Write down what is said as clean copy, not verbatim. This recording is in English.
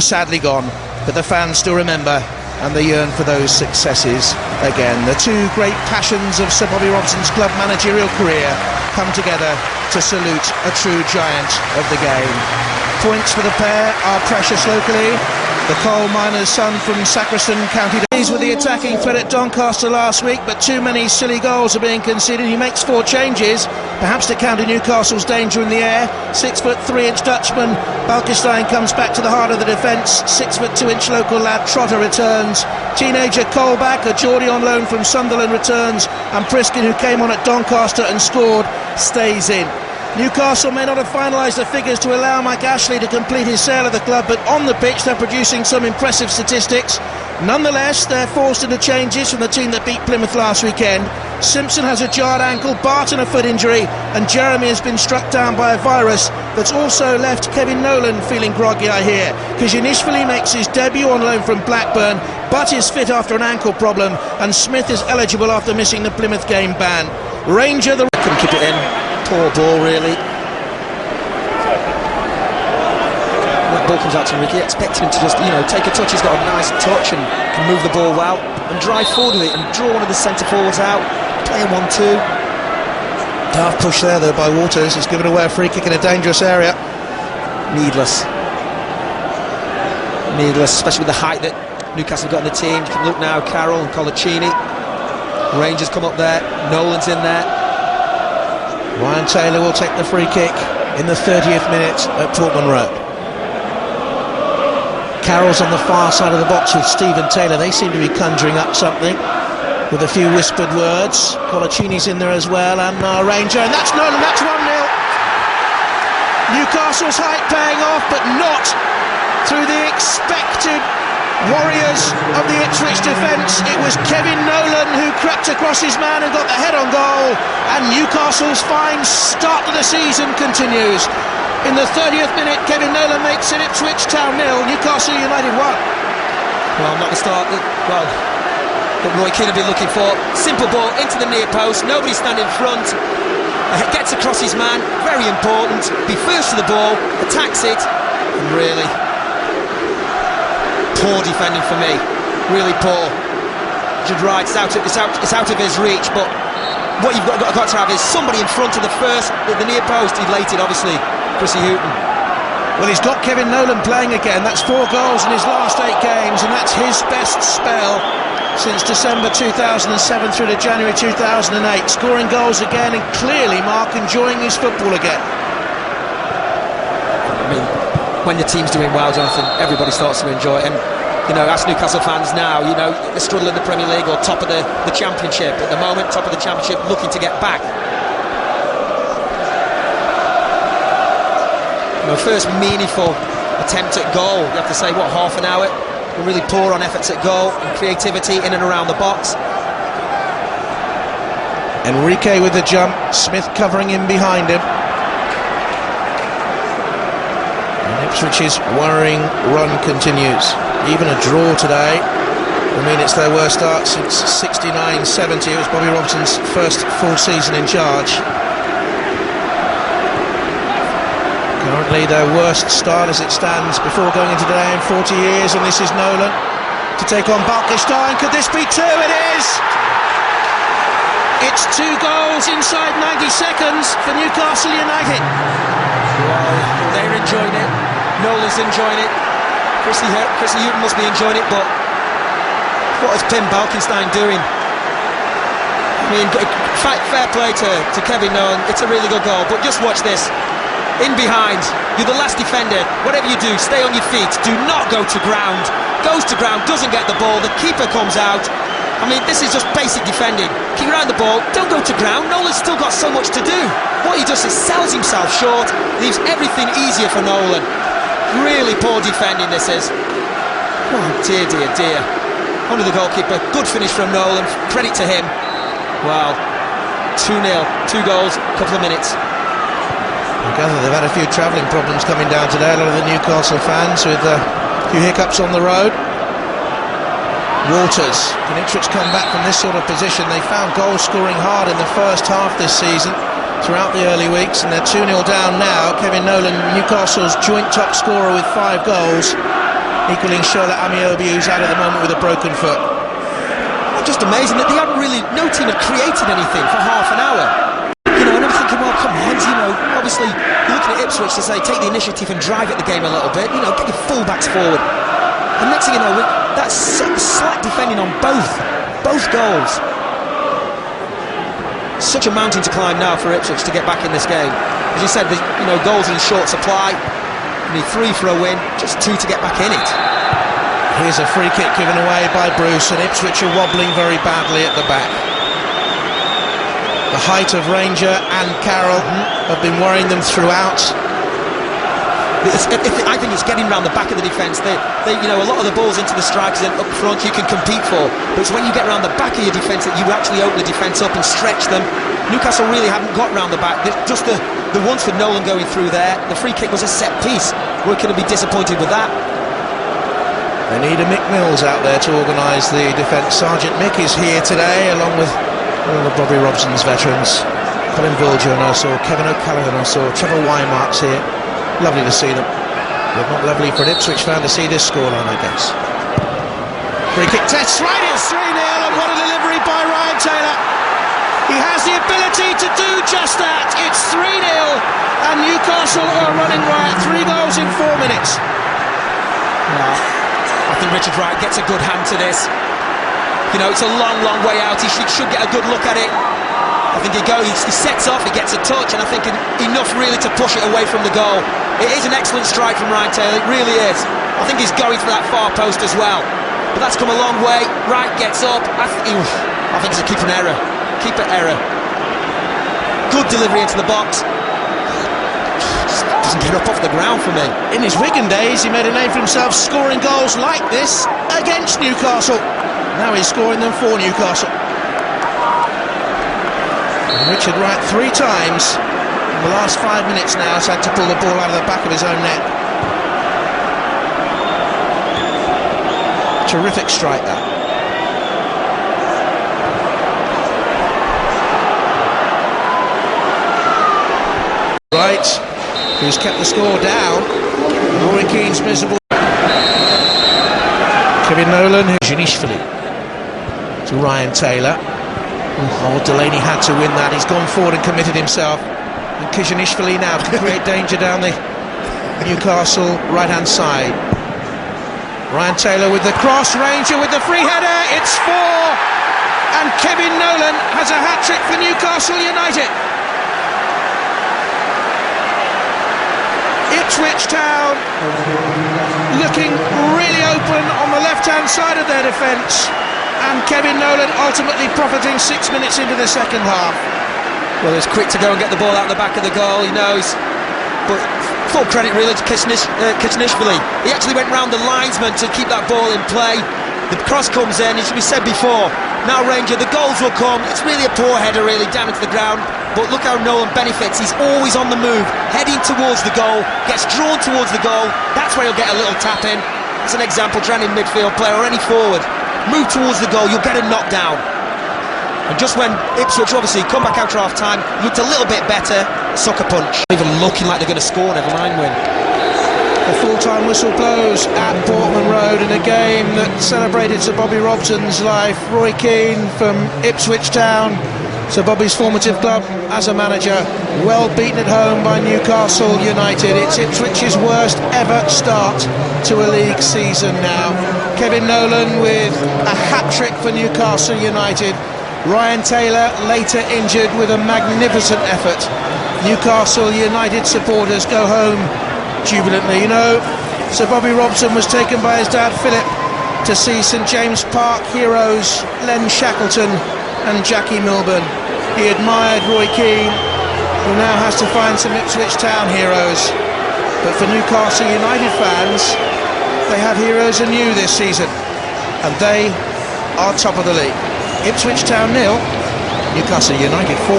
sadly gone, but the fans still remember and they yearn for those successes again. The two great passions of Sir Bobby Robson's club managerial career come together to salute a true giant of the game. Points for the pair are precious locally. The coal miner's son from Sacriston, County Days with the attacking threat at Doncaster last week, but too many silly goals are being conceded. He makes 4 changes, perhaps to counter Newcastle's danger in the air. 6'3" Dutchman Balkestein comes back to the heart of the defence. 6'2" local lad Trotter returns. Teenager Colback, a Geordie on loan from Sunderland, returns, and Priskin, who came on at Doncaster and scored, stays in. Newcastle may not have finalised the figures to allow Mike Ashley to complete his sale of the club, but on the pitch they're producing some impressive statistics. Nonetheless, they're forced into changes from the team that beat Plymouth last weekend. Simpson has a jarred ankle, Barton a foot injury, and Jeremy has been struck down by a virus that's also left Kevin Nolan feeling groggy, I hear. Kazhinishvili makes his debut on loan from Blackburn, but is fit after an ankle problem, and Smith is eligible after missing the Plymouth game ban. Ranger, the couldn't keep it in. Poor ball, really. That ball comes out to Ricky, expecting him to just, take a touch. He's got a nice touch and can move the ball well and drive forward with it and draw one of the centre forwards out, playing 1-2. Half push there though by Waters. He's given away a free kick in a dangerous area. Needless, especially with the height that Newcastle have got in the team. You can look now, Carroll and Colaccini. Rangers come up there, Nolan's in there. Ryan Taylor will take the free kick in the 30th minute at Portman Road. Carroll's on the far side of the box with Stephen Taylor. They seem to be conjuring up something with a few whispered words. Colaccini's in there as well, and Ranger, and that's Nolan, that's 1-0. Newcastle's height paying off, but not through the expected warriors of the Ipswich defence. It was Kevin Nolan who crept across his man and got the head on goal, and Newcastle's fine start to the season continues. In the 30th minute, Kevin Nolan makes it Ipswich Town 0, Newcastle United 1. Well, not the start that Roy Keane had been looking for. Simple ball into the near post, nobody standing in front, gets across his man, very important, be first to the ball, attacks it, and really poor defending for me, really poor. Judd Wright, it's out of his reach, but what you've got to have is somebody in front of the near post. Elated, obviously, Chrissy Houghton. Well, he's got Kevin Nolan playing again. That's 4 goals in his last 8 games, and that's his best spell since December 2007 through to January 2008. Scoring goals again, and clearly Mark enjoying his football again. I mean, when the team's doing well, Jonathan, everybody starts to enjoy it. And ask Newcastle fans now, they're struggling in the Premier League or top of the Championship. At the moment, top of the Championship, looking to get back. First meaningful attempt at goal, you have to say, half an hour. We're really poor on efforts at goal and creativity in and around the box. Enrique with the jump, Smith covering him behind him. Ipswich's worrying run continues. Even a draw today. I mean, it's their worst start since 69-70. It was Bobby Robson's first full season in charge. Currently their worst start as it stands before going into today in 40 years, and this is Nolan to take on Balkestein. Could this be 2? It is! It's 2 goals inside 90 seconds for Newcastle United. Well, they're enjoying it. Nolan's enjoying it. Chrissy Houghton must be enjoying it, but what is Pim Balkenstein doing? I mean, fair play to Kevin Nolan. It's a really good goal, but just watch this. In behind, you're the last defender. Whatever you do, stay on your feet. Do not go to ground. Goes to ground, doesn't get the ball. The keeper comes out. I mean, this is just basic defending. Keep around the ball, don't go to ground. Nolan's still got so much to do. What he does is sells himself short, leaves everything easier for Nolan. Really poor defending this is. Oh dear, dear, dear. Under the goalkeeper, good finish from Nolan, credit to him. Wow, 2-0, 2 goals, couple of minutes. I gather they've had a few travelling problems coming down today, a lot of the Newcastle fans, with a few hiccups on the road. Waters, can Ipswich come back from this sort of position? They found goal scoring hard in the first half this season, throughout the early weeks, and they're 2-0 down now. Kevin Nolan, Newcastle's joint top scorer with 5 goals. equaling Shola Amiobi, who's out at the moment with a broken foot. Just amazing that they haven't really, no team had created anything for half an hour. You know, and I'm thinking, well, come on, you know, obviously you're looking at Ipswich to say take the initiative and drive at the game a little bit, you know, get your full-backs forward. And next thing you know, that's slack defending on both goals. Such a mountain to climb now for Ipswich to get back in this game. As you said, you know, goals in short supply. You need 3 for a win, just 2 to get back in it. Here's a free kick given away by Bruce, and Ipswich are wobbling very badly at the back. The height of Ranger and Carroll have been worrying them throughout. I think it's getting round the back of the defence. You know, a lot of the balls into the strikers and up front you can compete for, but it's when you get round the back of your defence that you actually open the defence up and stretch them. Newcastle really haven't got round the back. Just the ones for Nolan going through there. The free kick was a set piece. We're going to be disappointed with that. They need a Mick Mills out there to organise the defence. Sergeant Mick is here today, along with all of Bobby Robson's veterans. Colin Viljoen I saw, Kevin O'Callaghan I saw, Trevor Weimark's here. Lovely to see them. But not lovely for an Ipswich fan to see this scoreline, I guess. Free kick test, right, it's 3-0, and what a delivery by Ryan Taylor. He has the ability to do just that. It's 3-0, and Newcastle are running riot. 3 goals in 4 minutes. I think Richard Wright gets a good hand to this. You know, it's a long, long way out. He should get a good look at it. I think he sets off, he gets a touch, and I think enough really to push it away from the goal. It is an excellent strike from Ryan Taylor, it really is. I think he's going for that far post as well. But that's come a long way. Wright gets up. I think it's a keeper error. Keeper error. Good delivery into the box. Just doesn't get up off the ground for me. In his Wigan days, he made a name for himself scoring goals like this against Newcastle. Now he's scoring them for Newcastle. And Richard Wright 3 times in the last 5 minutes now has had to pull the ball out of the back of his own net. Terrific strike that. Wright, who's kept the score down. Rory Keane's miserable. Kevin Nolan, Janishvili to Ryan Taylor. Oh, Delaney had to win that. He's gone forward and committed himself. And Kizhanishvili now can create danger down the Newcastle right-hand side. Ryan Taylor with the cross, Ranger with the free header. It's 4, and Kevin Nolan has a hat-trick for Newcastle United. Ipswich Town looking really open on the left-hand side of their defence, and Kevin Nolan ultimately profiting 6 minutes into the second half. Well, he's quick to go and get the ball out the back of the goal, he knows. But full credit really to Kizhanishvili. He actually went round the linesman to keep that ball in play. The cross comes in, it should be said before. Now Ranger, the goals will come. It's really a poor header really, down into the ground. But look how Nolan benefits. He's always on the move, heading towards the goal, gets drawn towards the goal. That's where he'll get a little tap in. It's an example, trying in midfield player or any forward. Move towards the goal, you'll get a knockdown. And just when Ipswich obviously come back after half time, looked a little bit better, sucker punch. Even looking like they're going to score, never mind win. The full-time whistle blows at Portman Road in a game that celebrated Sir Bobby Robson's life. Roy Keane from Ipswich Town, Sir Bobby's formative club as a manager, well beaten at home by Newcastle United. It's Ipswich's worst ever start to a league season now. Kevin Nolan with a hat-trick for Newcastle United. Ryan Taylor later injured with a magnificent effort. Newcastle United supporters go home jubilantly. You know, Sir Bobby Robson was taken by his dad Philip to see St James Park heroes Len Shackleton and Jackie Milburn. He admired Roy Keane, who now has to find some Ipswich Town heroes. But for Newcastle United fans, they have heroes anew this season, and they are top of the league. Ipswich Town 0, Newcastle United 4.